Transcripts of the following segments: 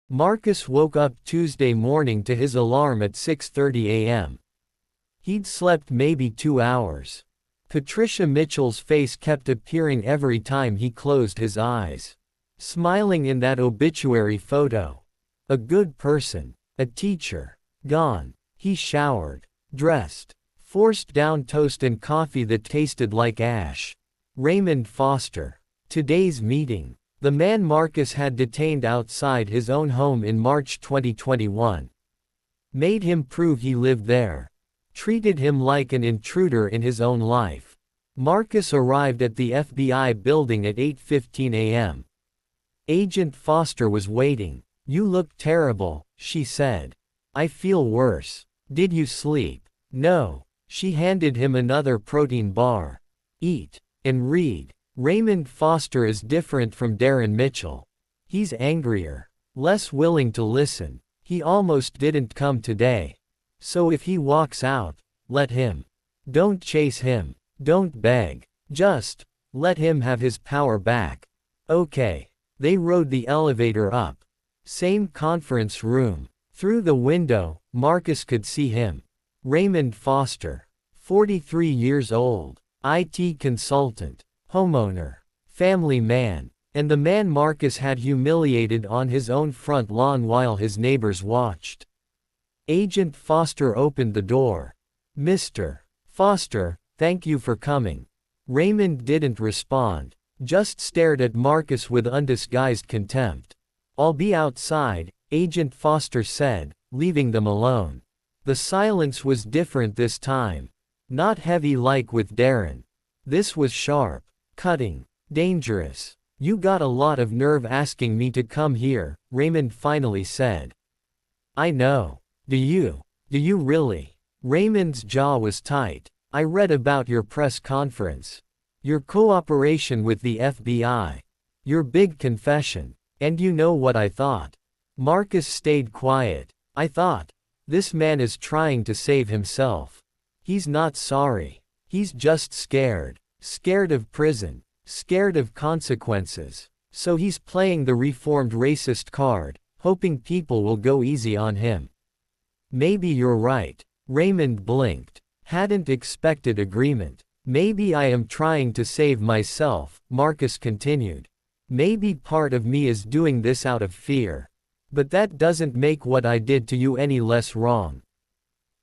Marcus woke up Tuesday morning to his alarm at 6:30 a.m. He'd slept maybe 2 hours. Patricia Mitchell's face kept appearing every time he closed his eyes. Smiling in that obituary photo. A good person. A teacher. Gone. He showered. Dressed. Forced down toast and coffee that tasted like ash. Raymond Foster. Today's meeting. The man Marcus had detained outside his own home in March 2021. Made him prove he lived there. Treated him like an intruder in his own life. Marcus arrived at the FBI building at 8:15 a.m. Agent Foster was waiting. "You look terrible," she said. "I feel worse. Did you sleep?" "No." She handed him another protein bar. "Eat. And read." Raymond Foster is different from Darren Mitchell. He's angrier. Less willing to listen. He almost didn't come today. So if he walks out, let him. Don't chase him. Don't beg. Just let him have his power back. Okay. They rode the elevator up. Same conference room. Through the window, Marcus could see him. Raymond Foster. 43 years old. IT consultant. Homeowner. Family man. And the man Marcus had humiliated on his own front lawn while his neighbors watched. Agent Foster opened the door. "Mr. Foster, thank you for coming." Raymond didn't respond. Just stared at Marcus with undisguised contempt. "I'll be outside," Agent Foster said, leaving them alone. The silence was different this time. Not heavy like with Darren. This was sharp. Cutting. Dangerous. "You got a lot of nerve asking me to come here," Raymond finally said. "I know. Do you? Do you really?" Raymond's jaw was tight. "I read about your press conference. Your cooperation with the FBI. Your big confession. And you know what I thought." Marcus stayed quiet. "I thought, this man is trying to save himself. He's not sorry. He's just scared. Scared of prison. Scared of consequences. So he's playing the reformed racist card, hoping people will go easy on him." "Maybe you're right." Raymond blinked. Hadn't expected agreement. "Maybe I am trying to save myself," Marcus continued. "Maybe part of me is doing this out of fear. But that doesn't make what I did to you any less wrong.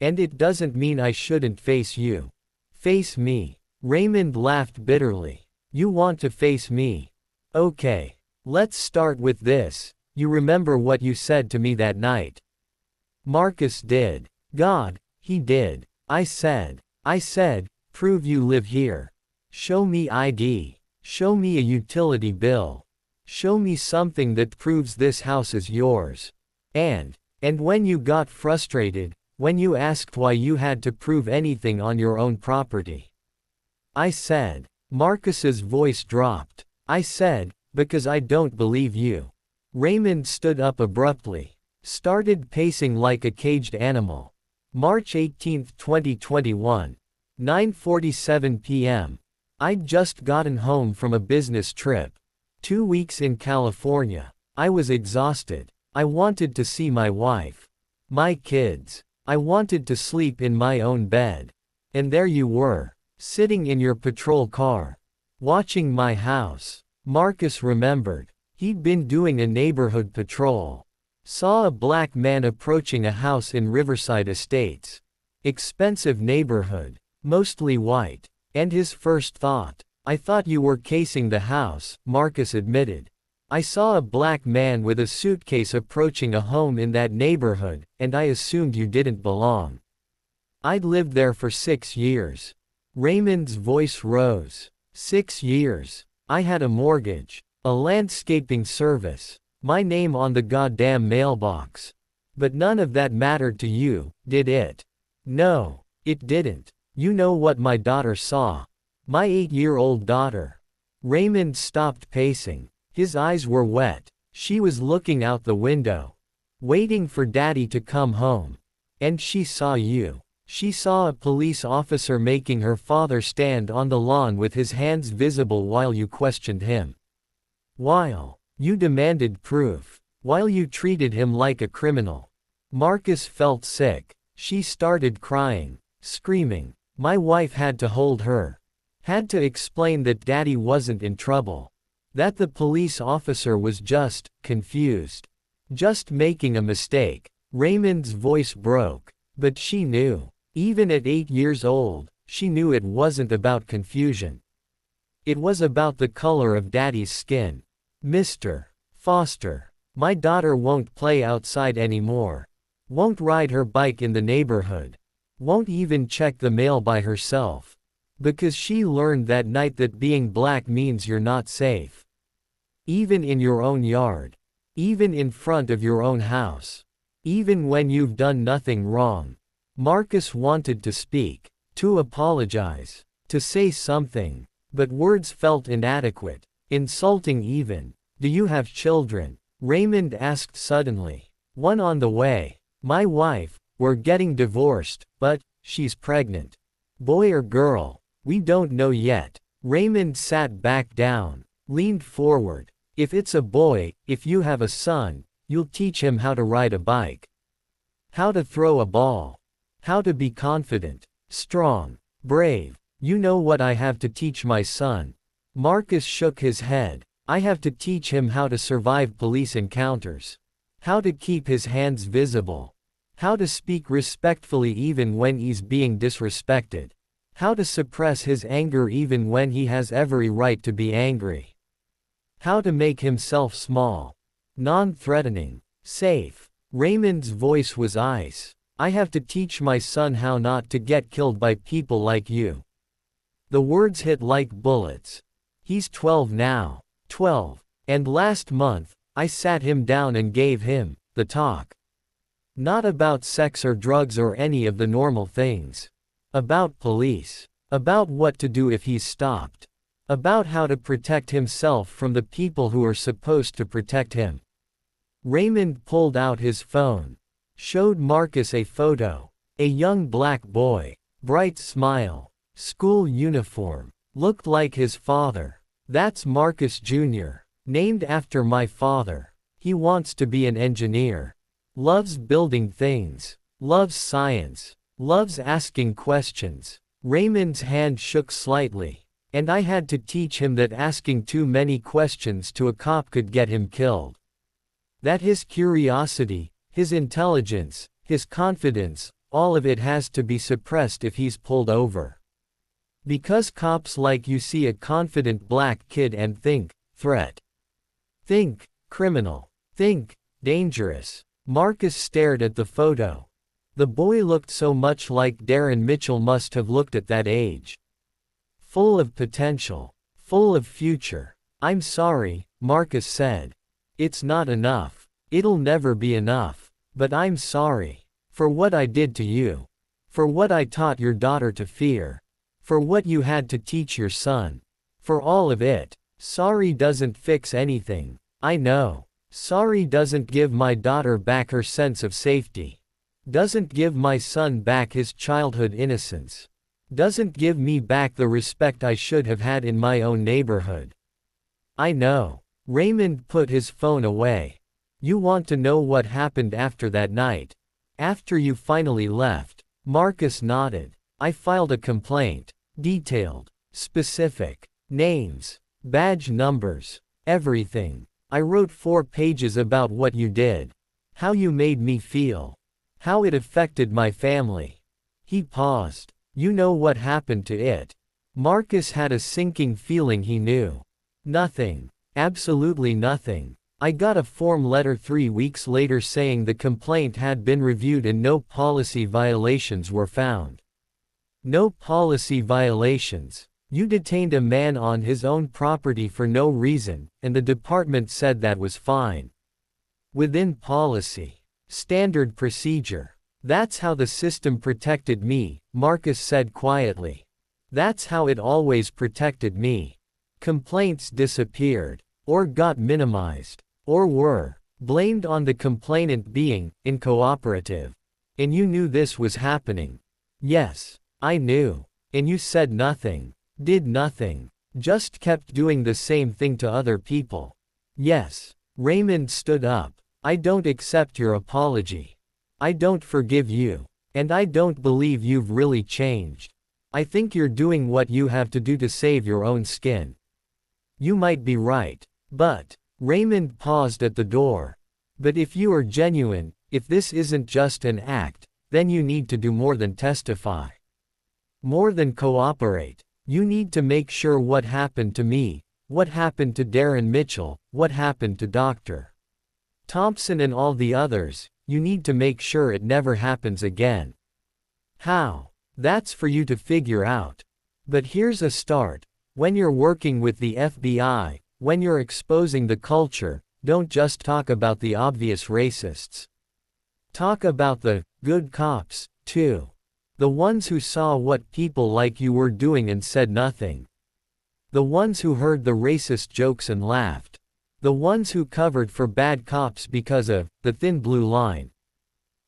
And it doesn't mean I shouldn't face you." "Face me?" Raymond laughed bitterly. "You want to face me? Okay. Let's start with this. You remember what you said to me that night?" Marcus did. God, he did. I said, prove you live here. Show me ID. Show me a utility bill. Show me something that proves this house is yours. And when you got frustrated, when you asked why you had to prove anything on your own property. I said, Marcus's voice dropped. I said, because I don't believe you. Raymond stood up abruptly. Started pacing like a caged animal. March 18, 2021. 9:47 p.m. I'd just gotten home from a business trip. 2 weeks in California. I was exhausted. I wanted to see my wife. My kids. I wanted to sleep in my own bed. And there you were, sitting in your patrol car. Watching my house. Marcus remembered. He'd been doing a neighborhood patrol. Saw a black man approaching a house in Riverside Estates. Expensive neighborhood. Mostly white. And his first thought, I thought you were casing the house, Marcus admitted. I saw a black man with a suitcase approaching a home in that neighborhood, and I assumed you didn't belong. I'd lived there for 6 years. Raymond's voice rose. 6 years. I had a mortgage. A landscaping service. My name on the goddamn mailbox. But none of that mattered to you, did it? No, it didn't. You know what my daughter saw. My 8-year-old daughter. Raymond stopped pacing. His eyes were wet. She was looking out the window. Waiting for Daddy to come home. And she saw you. She saw a police officer making her father stand on the lawn with his hands visible while you questioned him. While you demanded proof. While you treated him like a criminal. Marcus felt sick. She started crying, screaming. My wife had to hold her. Had to explain that Daddy wasn't in trouble. That the police officer was just confused. Just making a mistake. Raymond's voice broke. But she knew. Even at 8 years old, she knew it wasn't about confusion. It was about the color of Daddy's skin. Mr. Foster, my daughter won't play outside anymore. Won't ride her bike in the neighborhood. Won't even check the mail by herself. Because she learned that night that being black means you're not safe. Even in your own yard. Even in front of your own house. Even when you've done nothing wrong. Marcus wanted to speak, to apologize, to say something, but words felt inadequate, insulting even. Do you have children? Raymond asked suddenly. One on the way. My wife, we're getting divorced, but she's pregnant. Boy or girl? We don't know yet. Raymond sat back down, leaned forward. If it's a boy, if you have a son, you'll teach him how to ride a bike. How to throw a ball. How to be confident, strong, brave. You know what I have to teach my son. Marcus shook his head. I have to teach him how to survive police encounters. How to keep his hands visible. How to speak respectfully even when he's being disrespected. How to suppress his anger even when he has every right to be angry. How to make himself small. Non-threatening. Safe. Raymond's voice was ice. I have to teach my son how not to get killed by people like you. The words hit like bullets. He's 12 now. 12. And last month, I sat him down and gave him the talk. Not about sex or drugs or any of the normal things. About police. About what to do if he's stopped. About how to protect himself from the people who are supposed to protect him. Raymond pulled out his phone. Showed Marcus a photo. A young black boy. Bright smile. School uniform. Looked like his father. That's Marcus Jr. Named after my father. He wants to be an engineer. Loves building things. Loves science. Loves asking questions. Raymond's hand shook slightly. And I had to teach him that asking too many questions to a cop could get him killed. That his curiosity, his intelligence, his confidence, all of it has to be suppressed if he's pulled over. Because cops like you see a confident black kid and think, threat. Think, criminal. Think, dangerous. Marcus stared at the photo. The boy looked so much like Darren Mitchell must have looked at that age. Full of potential. Full of future. I'm sorry, Marcus said. It's not enough. It'll never be enough. But I'm sorry. For what I did to you. For what I taught your daughter to fear. For what you had to teach your son. For all of it. Sorry doesn't fix anything. I know. Sorry doesn't give my daughter back her sense of safety. Doesn't give my son back his childhood innocence. Doesn't give me back the respect I should have had in my own neighborhood. I know. Raymond put his phone away. You want to know what happened after that night? After you finally left? Marcus nodded. I filed a complaint. Detailed. Specific. Names. Badge numbers. Everything. I wrote 4 pages about what you did. How you made me feel. How it affected my family. He paused. You know what happened to it? Marcus had a sinking feeling he knew. Nothing. Absolutely nothing. I got a form letter 3 weeks later saying the complaint had been reviewed and no policy violations were found. No policy violations. You detained a man on his own property for no reason, and the department said that was fine. Within policy. Standard procedure. That's how the system protected me, Marcus said quietly. That's how it always protected me. Complaints disappeared, or got minimized, or were blamed on the complainant being uncooperative. And you knew this was happening. Yes, I knew. And you said nothing, did nothing, just kept doing the same thing to other people. Yes. Raymond stood up. I don't accept your apology. I don't forgive you. And I don't believe you've really changed. I think you're doing what you have to do to save your own skin. You might be right. But, Raymond paused at the door. But if you are genuine, if this isn't just an act, then you need to do more than testify. More than cooperate. You need to make sure what happened to me, what happened to Darren Mitchell, what happened to Dr. Thompson and all the others. You need to make sure it never happens again. How? That's for you to figure out. But here's a start. When you're working with the FBI, when you're exposing the culture, don't just talk about the obvious racists. Talk about the good cops, too. The ones who saw what people like you were doing and said nothing. The ones who heard the racist jokes and laughed. The ones who covered for bad cops because of the thin blue line.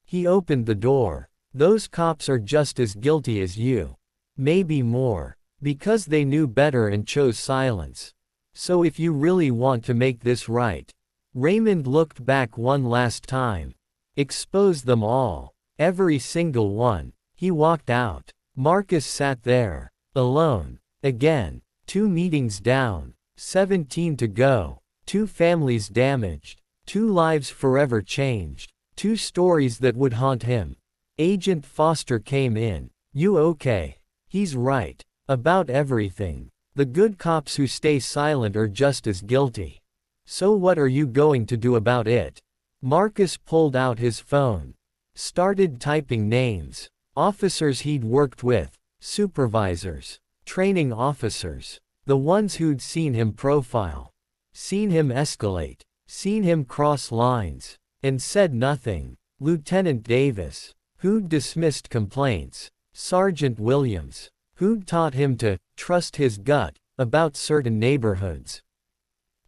He opened the door. Those cops are just as guilty as you. Maybe more. Because they knew better and chose silence. So if you really want to make this right. Raymond looked back one last time. Expose them all. Every single one. He walked out. Marcus sat there. Alone. Again. 2 meetings down. 17 to go. 2 families damaged. 2 lives forever changed. 2 stories that would haunt him. Agent Foster came in. You okay? He's right. About everything. The good cops who stay silent are just as guilty. So what are you going to do about it? Marcus pulled out his phone. Started typing names. Officers he'd worked with. Supervisors. Training officers. The ones who'd seen him profile. Seen him escalate. Seen him cross lines. And said nothing. Lieutenant Davis. Who'd dismissed complaints. Sergeant Williams. Who'd taught him to trust his gut about certain neighborhoods.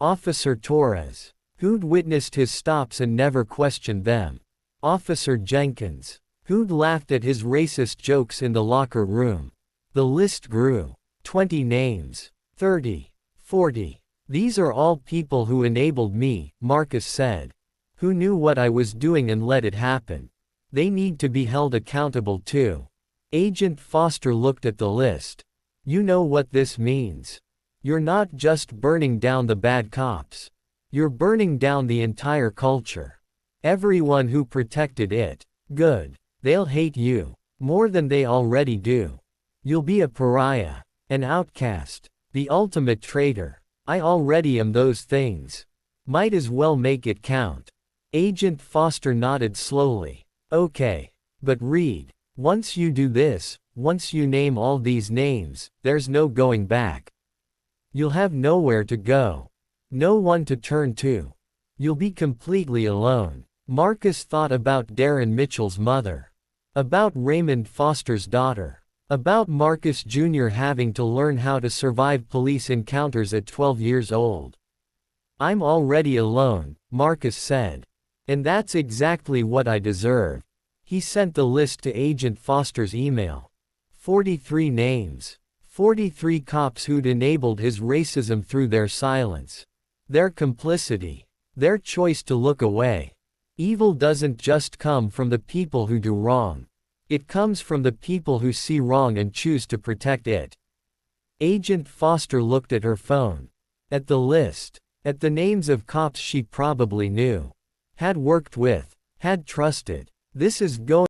Officer Torres. Who'd witnessed his stops and never questioned them. Officer Jenkins. Who'd laughed at his racist jokes in the locker room. The list grew. 20 names. 30. 40. These are all people who enabled me, Marcus said. Who knew what I was doing and let it happen. They need to be held accountable too. Agent Foster looked at the list. You know what this means. You're not just burning down the bad cops. You're burning down the entire culture. Everyone who protected it. Good. They'll hate you. More than they already do. You'll be a pariah. An outcast. The ultimate traitor. I already am those things. Might as well make it count. Agent Foster nodded slowly. Okay. But Reed, once you do this, once you name all these names, there's no going back. You'll have nowhere to go. No one to turn to. You'll be completely alone. Marcus thought about Darren Mitchell's mother. About Raymond Foster's daughter. About Marcus Jr. having to learn how to survive police encounters at 12 years old. I'm already alone, Marcus said. And that's exactly what I deserve. He sent the list to Agent Foster's email. 43 names. 43 cops who'd enabled his racism through their silence. Their complicity. Their choice to look away. Evil doesn't just come from the people who do wrong. It comes from the people who see wrong and choose to protect it. Agent Foster looked at her phone. At the list. At the names of cops she probably knew. Had worked with. Had trusted. This is going